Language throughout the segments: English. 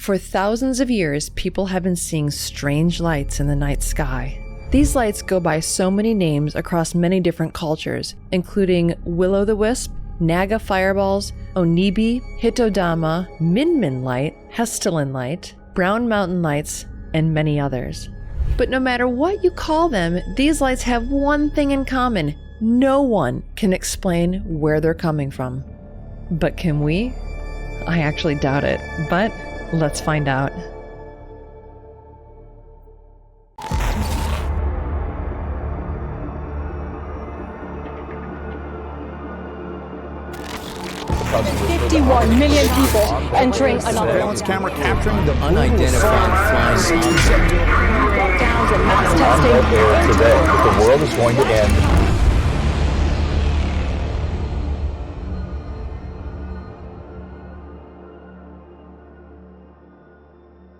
For thousands of years, people have been seeing strange lights in the night sky. These lights go by so many names across many different cultures, including Will-O-The-Wisp, Naga Fireballs, Onibi, Hitodama, Midmin Light, Hessdalen Light, Brown Mountain Lights, and many others. But no matter what you call them, these lights have one thing in common. No one can explain where they're coming from. But can we? I actually doubt it, but let's find out. There's 51 million people entering another surveillance camera capturing the unidentified flying lockdowns and mass testing. Today, that the world is going to end.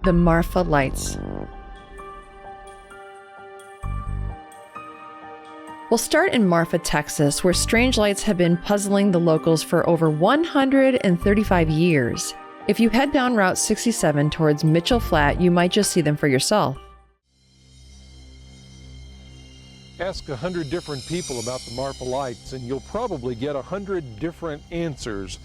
The Marfa Lights. We'll start in Marfa, Texas, where strange lights have been puzzling the locals for over 135 years. If you head down Route 67 towards Mitchell Flat, you might just see them for yourself. Ask 100 different people about the Marfa Lights, and you'll probably get 100 different answers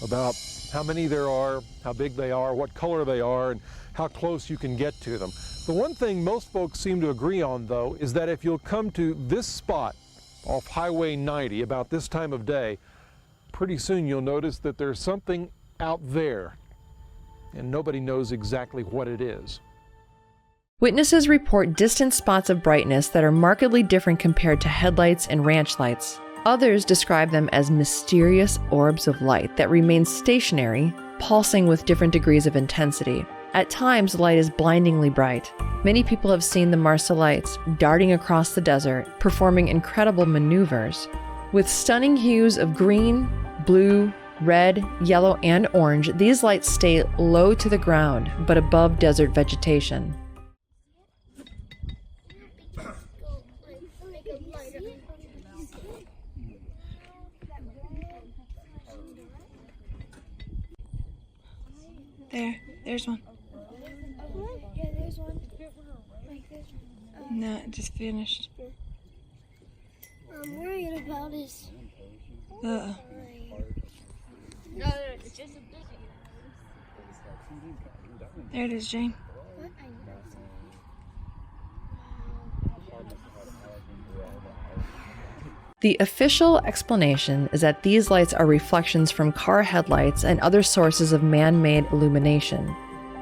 about how many there are, how big they are, what color they are, and how close you can get to them. The one thing most folks seem to agree on, though, is that if you'll come to this spot off Highway 90 about this time of day, pretty soon you'll notice that there's something out there, and nobody knows exactly what it is. Witnesses report distant spots of brightness that are markedly different compared to headlights and ranch lights. Others describe them as mysterious orbs of light that remain stationary, pulsing with different degrees of intensity. At times, the light is blindingly bright. Many people have seen the Marfa Lights darting across the desert, performing incredible maneuvers. With stunning hues of green, blue, red, yellow, and orange, these lights stay low to the ground, but above desert vegetation. There's one. Yeah, there's one. Like this one. No, it just finished. I'm worried about is. Uh-oh. No, it's just a big. There it is, Jane. What? The official explanation is that these lights are reflections from car headlights and other sources of man-made illumination.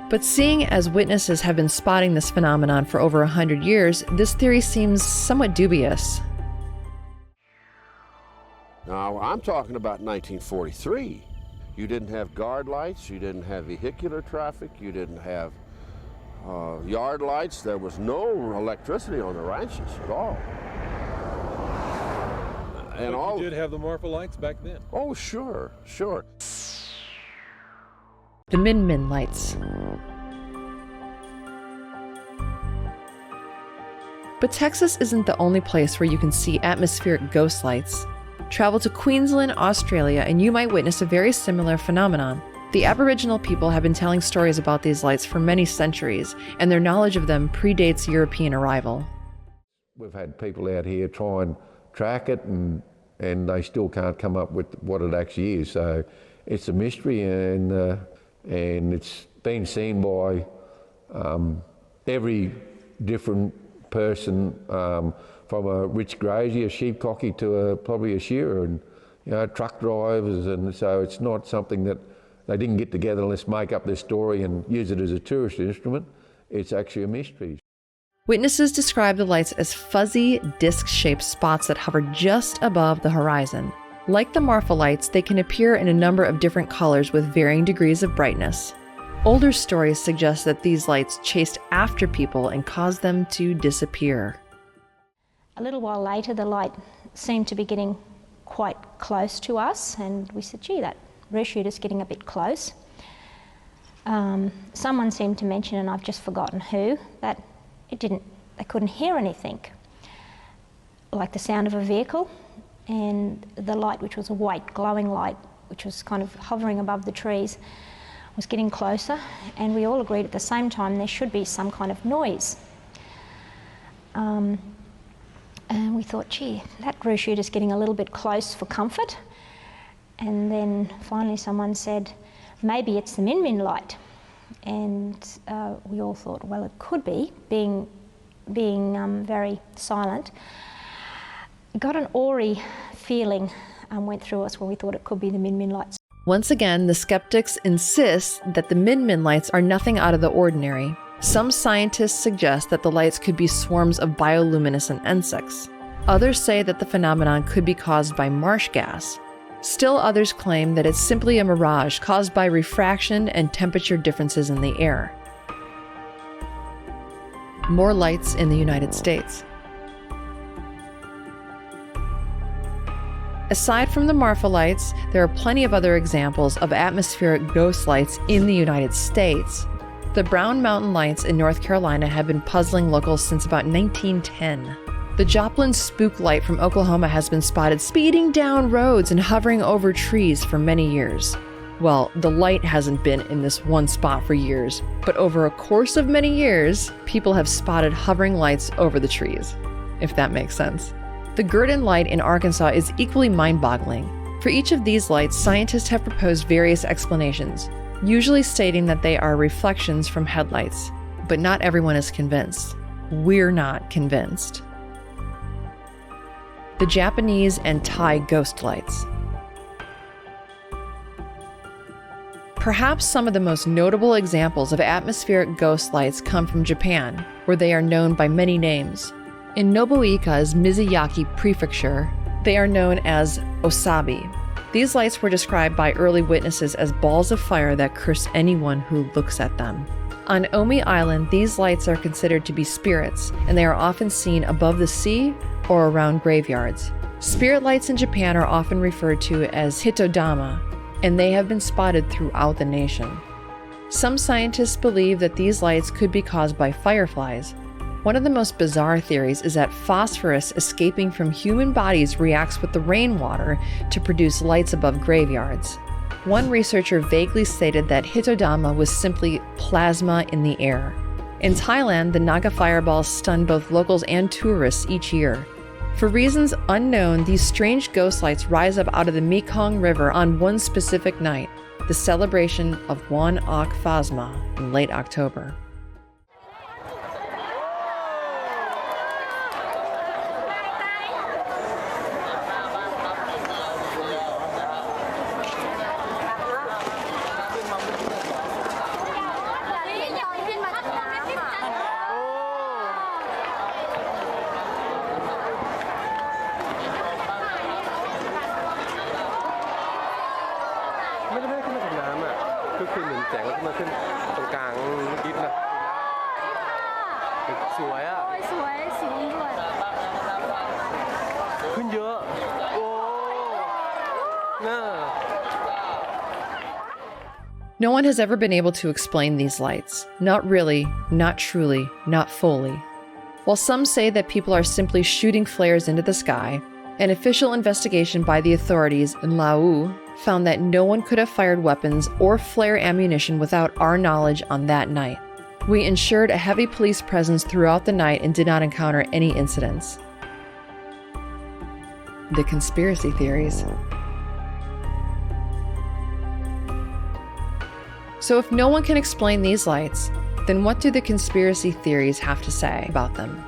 But seeing as witnesses have been spotting this phenomenon for over 100 years, this theory seems somewhat dubious. Now, I'm talking about 1943. You didn't have guard lights, you didn't have vehicular traffic, you didn't have yard lights. There was no electricity on the ranches at all. And but you did have the Marfa Lights back then. Oh, sure, sure. The Midmin Lights. But Texas isn't the only place where you can see atmospheric ghost lights. Travel to Queensland, Australia, and you might witness a very similar phenomenon. The Aboriginal people have been telling stories about these lights for many centuries, and their knowledge of them predates European arrival. We've had people out here try and track it, and they still can't come up with what it actually is. So it's a mystery, and it's been seen by every different person, from a rich grazier, sheep cocky, to probably a shearer, and truck drivers, and so it's not something that they didn't get together and let's make up this story and use it as a tourist instrument. It's actually a mystery. Witnesses describe the lights as fuzzy, disc-shaped spots that hover just above the horizon. Like the Marfa Lights, they can appear in a number of different colors with varying degrees of brightness. Older stories suggest that these lights chased after people and caused them to disappear. A little while later, the light seemed to be getting quite close to us, and we said, gee, that rear shooter's getting a bit close. Someone seemed to mention, and I've just forgotten who, that they couldn't hear anything, like the sound of a vehicle, and the light, which was a white glowing light, which was kind of hovering above the trees, was getting closer, and we all agreed at the same time there should be some kind of noise. And we thought, gee, that roof shooter's getting a little bit close for comfort. And then finally someone said, maybe it's the Midmin Light. And we all thought, well, it could be, being very silent. Got an awry feeling went through us when we thought it could be the Midmin Lights. Once again, the skeptics insist that the Midmin Lights are nothing out of the ordinary. Some scientists suggest that the lights could be swarms of bioluminescent insects. Others say that the phenomenon could be caused by marsh gas. Still others claim that it's simply a mirage caused by refraction and temperature differences in the air. More lights in the United States. Aside from the Marfa Lights, there are plenty of other examples of atmospheric ghost lights in the United States. The Brown Mountain Lights in North Carolina have been puzzling locals since about 1910. The Joplin Spook Light from Oklahoma has been spotted speeding down roads and hovering over trees for many years. Well, the light hasn't been in this one spot for years, but over a course of many years, people have spotted hovering lights over the trees, if that makes sense. The Gurdon Light in Arkansas is equally mind-boggling. For each of these lights, scientists have proposed various explanations, usually stating that they are reflections from headlights, but not everyone is convinced. We're not convinced. The Japanese and Thai ghost lights. Perhaps some of the most notable examples of atmospheric ghost lights come from Japan, where they are known by many names. In Nobuika's Mizuyaki Prefecture, they are known as osabi. These lights were described by early witnesses as balls of fire that curse anyone who looks at them. On Omi Island, these lights are considered to be spirits, and they are often seen above the sea or around graveyards. Spirit lights in Japan are often referred to as Hitodama, and they have been spotted throughout the nation. Some scientists believe that these lights could be caused by fireflies. One of the most bizarre theories is that phosphorus escaping from human bodies reacts with the rainwater to produce lights above graveyards. One researcher vaguely stated that Hitodama was simply plasma in the air. In Thailand, the Naga Fireballs stun both locals and tourists each year. For reasons unknown, these strange ghost lights rise up out of the Mekong River on one specific night, the celebration of Wan Ok Phasma in late October. No one has ever been able to explain these lights. Not really, not truly, not fully. While some say that people are simply shooting flares into the sky, an official investigation by the authorities in Laos found that no one could have fired weapons or flare ammunition without our knowledge on that night. We ensured a heavy police presence throughout the night and did not encounter any incidents. The conspiracy theories. So if no one can explain these lights, then what do the conspiracy theories have to say about them?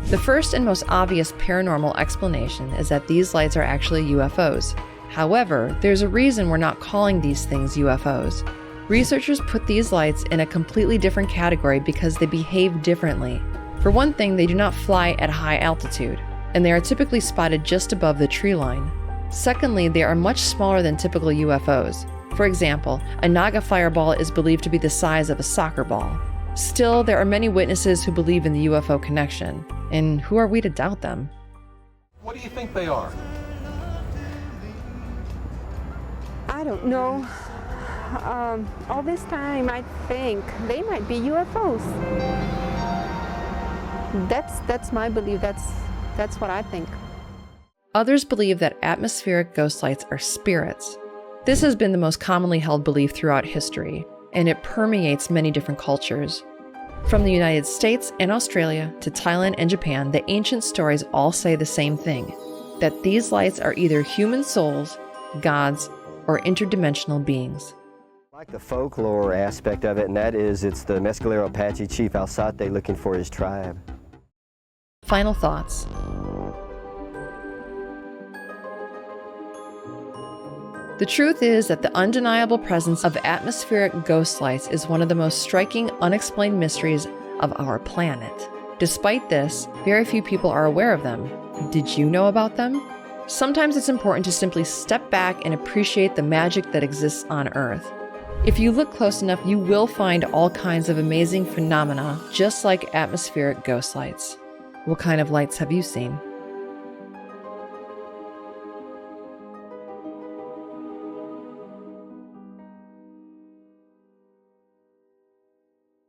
The first and most obvious paranormal explanation is that these lights are actually UFOs. However, there's a reason we're not calling these things UFOs. Researchers put these lights in a completely different category because they behave differently. For one thing, they do not fly at high altitude, and they are typically spotted just above the tree line. Secondly, they are much smaller than typical UFOs. For example, a Naga Fireball is believed to be the size of a soccer ball. Still, there are many witnesses who believe in the UFO connection, and who are we to doubt them? What do you think they are? I don't know. All this time I think they might be UFOs. That's my belief. That's what I think. Others believe that atmospheric ghost lights are spirits. This has been the most commonly held belief throughout history. and it permeates many different cultures. From the United States and Australia to Thailand and Japan, the ancient stories all say the same thing, that these lights are either human souls, gods, or interdimensional beings. I like the folklore aspect of it, and that is it's the Mescalero Apache chief Alsate looking for his tribe. Final thoughts. The truth is that the undeniable presence of atmospheric ghost lights is one of the most striking, unexplained mysteries of our planet. Despite this, very few people are aware of them. Did you know about them? Sometimes it's important to simply step back and appreciate the magic that exists on Earth. If you look close enough, you will find all kinds of amazing phenomena, just like atmospheric ghost lights. What kind of lights have you seen?